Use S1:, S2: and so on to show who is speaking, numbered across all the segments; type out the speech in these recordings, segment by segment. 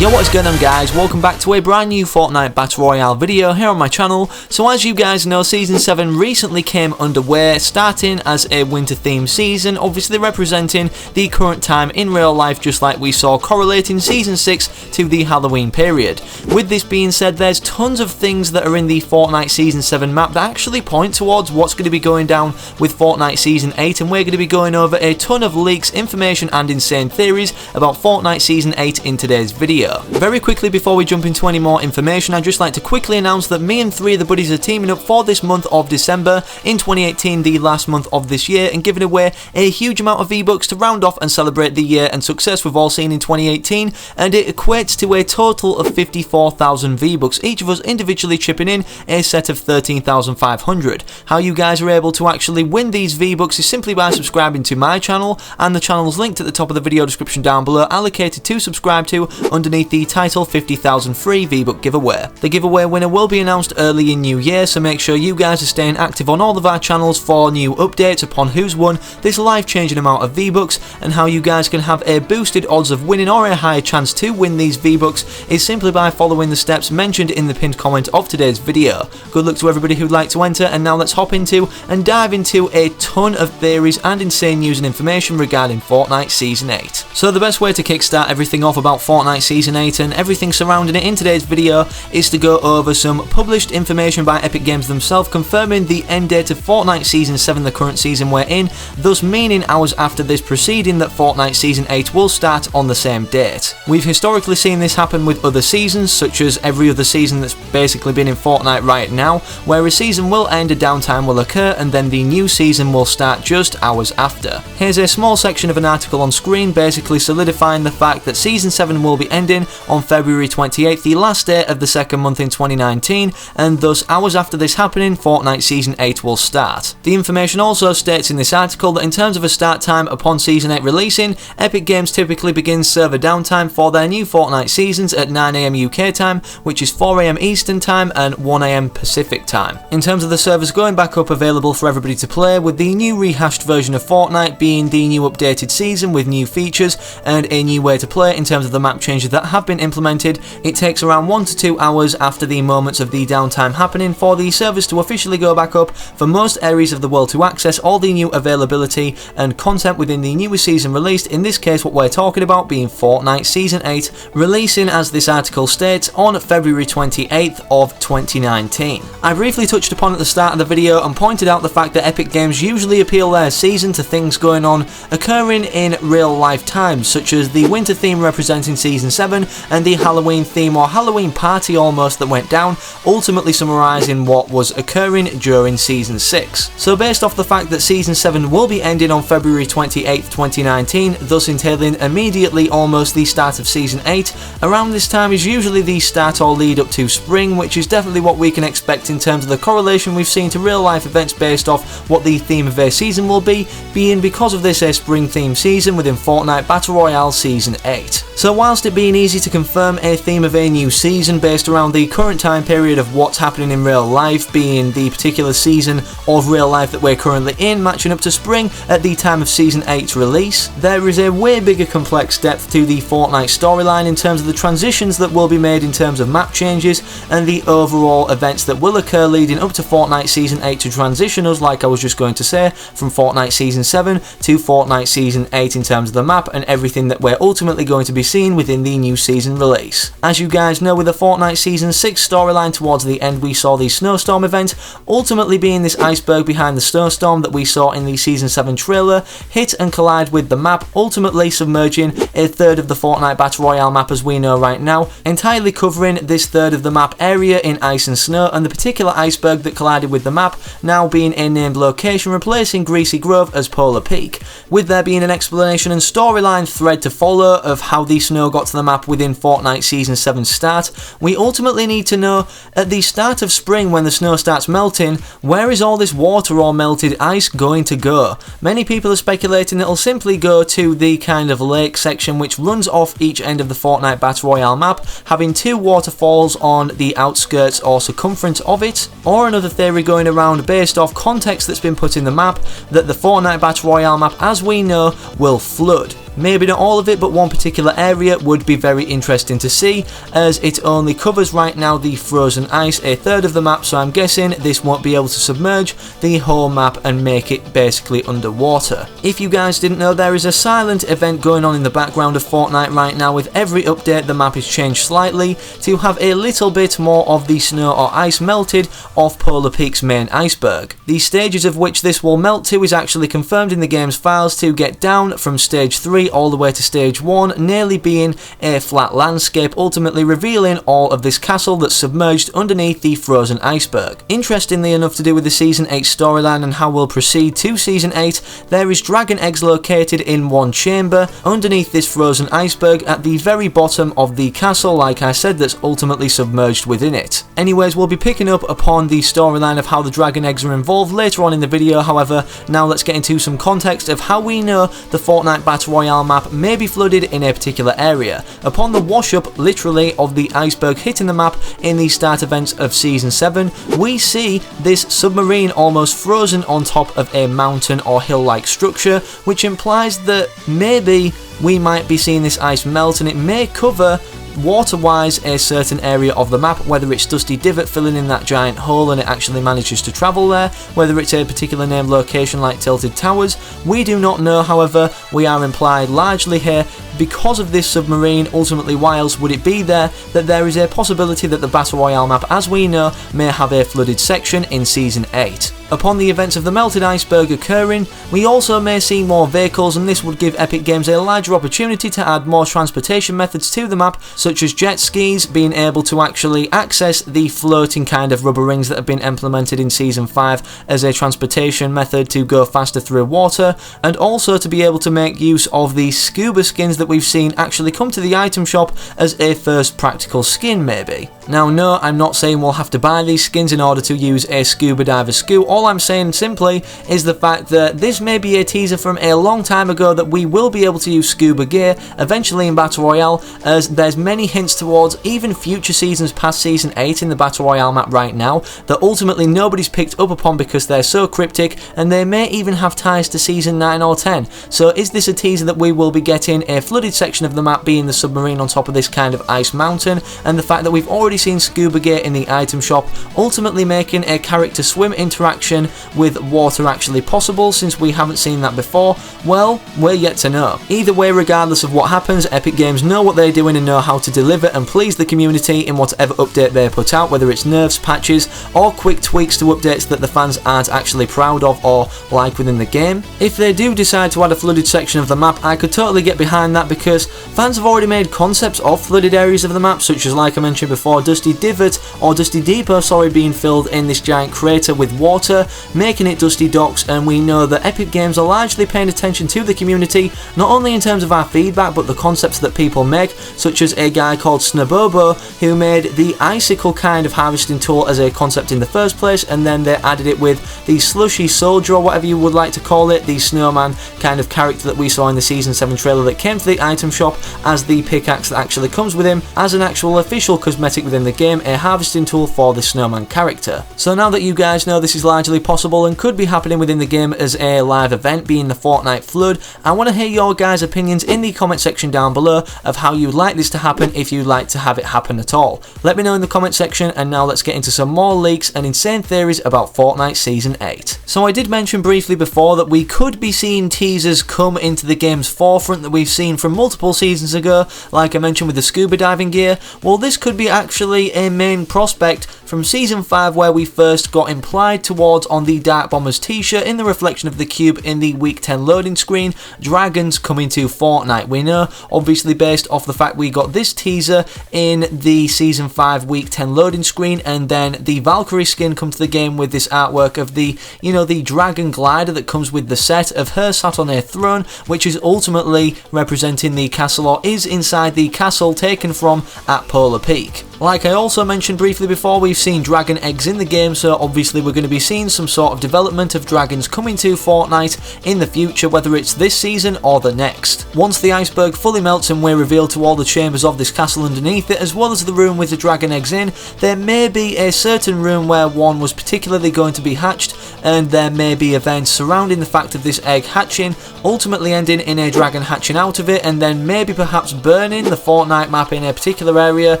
S1: Yo, what's going on guys, welcome back to a brand new Fortnite Battle Royale video here on my channel. So as you guys know, Season 7 recently came underway, starting as a winter themed season, obviously representing the current time in real life, just like we saw correlating Season 6 to the Halloween period. With this being said, there's tons of things that are in the Fortnite Season 7 map that actually point towards what's going to be going down with Fortnite Season 8, and we're going to be going over a ton of leaks, information and insane theories about Fortnite Season 8 in today's video. Very quickly before we jump into any more information, I'd just like to quickly announce that me and 3 of the buddies are teaming up for this month of December in 2018, the last month of this year, and giving away a huge amount of V-Bucks to round off and celebrate the year and success we've all seen in 2018, and it equates to a total of 54,000 V-Bucks, each of us individually chipping in a set of 13,500. How you guys are able to actually win these V-Bucks is simply by subscribing to my channel, and the channel's linked at the top of the video description down below, allocated to subscribe to underneath the title 50,000 free V-Buck giveaway. The giveaway winner will be announced early in New Year, so make sure you guys are staying active on all of our channels for new updates upon who's won this life-changing amount of V-Bucks, and how you guys can have a boosted odds of winning or a higher chance to win these V-Bucks is simply by following the steps mentioned in the pinned comment of today's video. Good luck to everybody who'd like to enter, and now let's hop into and dive into a ton of theories and insane news and information regarding Fortnite Season 8. So the best way to kickstart everything off about Fortnite Season 8 and everything surrounding it in today's video is to go over some published information by Epic Games themselves confirming the end date of Fortnite Season 7, the current season we're in, thus meaning hours after this proceeding that Fortnite Season 8 will start on the same date. We've historically seen this happen with other seasons, such as every other season that's basically been in Fortnite right now, where a season will end, a downtime will occur, and then the new season will start just hours after. Here's a small section of an article on screen basically solidifying the fact that Season 7 will be ending on February 28th, the last day of the second month in 2019, and thus hours after this happening, Fortnite Season 8 will start. The information also states in this article that in terms of a start time upon Season 8 releasing, Epic Games typically begins server downtime for their new Fortnite seasons at 9 AM UK time, which is 4 AM Eastern time and 1 AM Pacific time. In terms of the servers going back up available for everybody to play, with the new rehashed version of Fortnite being the new updated season with new features and a new way to play in terms of the map changes that have been implemented, it takes around 1 to 2 hours after the moments of the downtime happening for the servers to officially go back up for most areas of the world to access all the new availability and content within the newest season released, in this case what we're talking about being Fortnite Season 8, releasing, as this article states, on February 28th of 2019. I briefly touched upon at the start of the video and pointed out the fact that Epic Games usually appeal their season to things going on occurring in real life times, such as the winter theme representing Season 7 and the Halloween theme or Halloween party almost that went down, ultimately summarising what was occurring during Season 6. So based off the fact that Season 7 will be ending on February 28th, 2019, thus entailing immediately almost the start of Season 8, around this time is usually the start or lead up to spring, which is definitely what we can expect in terms of the correlation we've seen to real life events based off what the theme of a season will be, being because of this a spring themed season within Fortnite Battle Royale Season 8. So whilst it being easy to confirm a theme of a new season based around the current time period of what's happening in real life, being the particular season of real life that we're currently in, matching up to spring at the time of Season 8's release, there is a way bigger complex depth to the Fortnite storyline in terms of the transitions that will be made in terms of map changes and the overall events that will occur leading up to Fortnite Season 8 to transition us, like I was just going to say, from Fortnite Season 7 to Fortnite Season 8 in terms of the map and everything that we're ultimately going to be seeing within the new season release. As you guys know, with the Fortnite Season 6 storyline towards the end, we saw the snowstorm event, ultimately being this iceberg behind the snowstorm that we saw in the Season 7 trailer, hit and collide with the map, ultimately submerging a third of the Fortnite Battle Royale map as we know right now, entirely covering this third of the map area in ice and snow, and the particular iceberg that collided with the map now being a named location, replacing Greasy Grove as Polar Peak, with there being an explanation and storyline thread to follow of how the snow got to the map within Fortnite Season 7's start. We ultimately need to know, at the start of spring when the snow starts melting, where is all this water or melted ice going to go? Many people are speculating it'll simply go to the kind of lake section which runs off each end of the Fortnite Battle Royale map, having 2 waterfalls on the outskirts or circumference of it, or another theory going around based off context that's been put in the map that the Fortnite Battle Royale map as we know will flood, Maybe not all of it, but one particular area would be very interesting to see, as it only covers right now the frozen ice, a third of the map, so I'm guessing this won't be able to submerge the whole map and make it basically underwater. If you guys didn't know, there is a silent event going on in the background of Fortnite right now. With every update, the map is changed slightly to have a little bit more of the snow or ice melted off Polar Peak's main iceberg. The stages of which this will melt to is actually confirmed in the game's files to get down from stage 3 all the way to stage 1, nearly being a flat landscape, ultimately revealing all of this castle that's submerged underneath the frozen iceberg. Interestingly enough, to do with the Season 8 storyline and how we'll proceed to Season 8, there is dragon eggs located in one chamber underneath this frozen iceberg at the very bottom of the castle, like I said, that's ultimately submerged within it. Anyways, we'll be picking up upon the storyline of how the dragon eggs are involved later on in the video. However, now let's get into some context of how we know the Fortnite Battle Royale map may be flooded in a particular area. Upon the wash up, literally, of the iceberg hitting the map in the start events of Season 7, we see this submarine almost frozen on top of a mountain or hill-like structure, which implies that maybe we might be seeing this ice melt, and it may cover water-wise a certain area of the map, whether it's Dusty Divot filling in that giant hole and it actually manages to travel there, whether it's a particular named location like Tilted Towers, we do not know. However, we are implied largely here, because of this submarine, ultimately why else would it be there, that there is a possibility that the Battle Royale map, as we know, may have a flooded section in Season 8. Upon the events of the melted iceberg occurring, we also may see more vehicles, and this would give Epic Games a larger opportunity to add more transportation methods to the map, such as jet skis, being able to actually access the floating kind of rubber rings that have been implemented in Season 5 as a transportation method to go faster through water, and also to be able to make use of the scuba skins that we've seen actually come to the item shop as a first practical skin maybe. Now no, I'm not saying we'll have to buy these skins in order to use a scuba diver SKU. All I'm saying simply is the fact that this may be a teaser from a long time ago that we will be able to use scuba gear eventually in Battle Royale, as there's many hints towards even future seasons past Season 8 in the Battle Royale map right now that ultimately nobody's picked up upon because they're so cryptic, and they may even have ties to Season 9 or 10. So is this a teaser that we will be getting a flooded section of the map being the submarine on top of this kind of ice mountain, and the fact that we've already seen scuba gear in the item shop, ultimately making a character swim interaction with water actually possible, since we haven't seen that before? Well, we're yet to know. Either way, regardless of what happens, Epic Games know what they're doing and know how to deliver and please the community in whatever update they put out, whether it's nerfs, patches, or quick tweaks to updates that the fans aren't actually proud of or like within the game. If they do decide to add a flooded section of the map, I could totally get behind that, because fans have already made concepts of flooded areas of the map, such as, like I mentioned before, Dusty Divot, or Dusty Depot, being filled in this giant crater with water, making it Dusty Docks, and we know that Epic Games are largely paying attention to the community, not only in terms of our feedback, but the concepts that people make, such as a guy called Snabobo, who made the icicle kind of harvesting tool as a concept in the first place, and then they added it with the slushy soldier, or whatever you would like to call it, the snowman kind of character that we saw in the Season 7 trailer that came to the item shop as the pickaxe that actually comes with him as an actual official cosmetic within the game, a harvesting tool for the snowman character. So now that you guys know this is largely possible and could be happening within the game as a live event, being the Fortnite Flood, I want to hear your guys' opinions in the comment section down below of how you'd like this to happen, if you'd like to have it happen at all. Let me know in the comment section, and now let's get into some more leaks and insane theories about Fortnite Season 8. So I did mention briefly before that we could be seeing teasers come into the game's forefront that we've seen from multiple seasons ago, like I mentioned with the scuba diving gear. Well, this could be actually a main prospect from Season 5, where we first got implied towards on the Dark Bombers t-shirt in the reflection of the cube in the Week 10 loading screen, dragons coming to Fortnite. We know, obviously based off the fact we got this teaser in the Season 5 Week 10 loading screen, and then the Valkyrie skin come to the game with this artwork of the, the dragon glider that comes with the set of her sat on a throne, which is ultimately representing the castle, or is inside the castle taken from at Polar Peak. Like I also mentioned briefly before, we've seen dragon eggs in the game, so obviously we're going to be seeing some sort of development of dragons coming to Fortnite in the future, whether it's this season or the next. Once the iceberg fully melts and we're revealed to all the chambers of this castle underneath it, as well as the room with the dragon eggs in, there may be a certain room where one was particularly going to be hatched, and there may be events surrounding the fact of this egg hatching, ultimately ending in a dragon hatching out of it, and then maybe perhaps burning the Fortnite map in a particular area,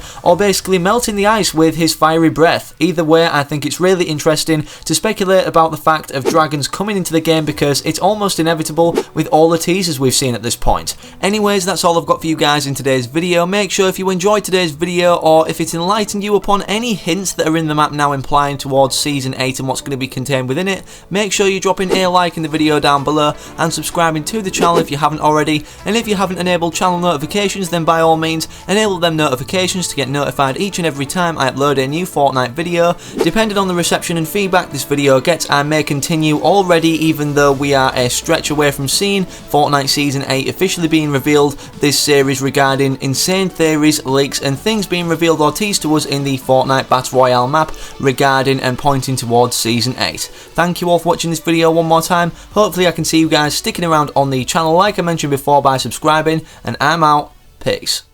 S1: or basically melting the ice with his fiery breath. Either way, I think it's really interesting to speculate about the fact of dragons coming into the game, because it's almost inevitable with all the teasers we've seen at this point. Anyways, that's all I've got for you guys in today's video. Make sure if you enjoyed today's video, or if it enlightened you upon any hints that are in the map now implying towards Season 8 and what's going to be contained within it, make sure you're dropping a like in the video down below and subscribing to the channel if you haven't already. And if you haven't enabled channel notifications, then by all means enable them notifications to get notified each and every time I upload a new Fortnite video. Depending on the reception and feedback this video gets, I may continue already, even though we are a stretch away from seeing Fortnite Season 8 officially being revealed, this series regarding insane theories, leaks and things being revealed or teased to us in the Fortnite Battle Royale map regarding and pointing towards Season 8. Thank you all for watching this video one more time. Hopefully I can see you guys sticking around on the channel like I mentioned before by subscribing, and I'm out. Peace.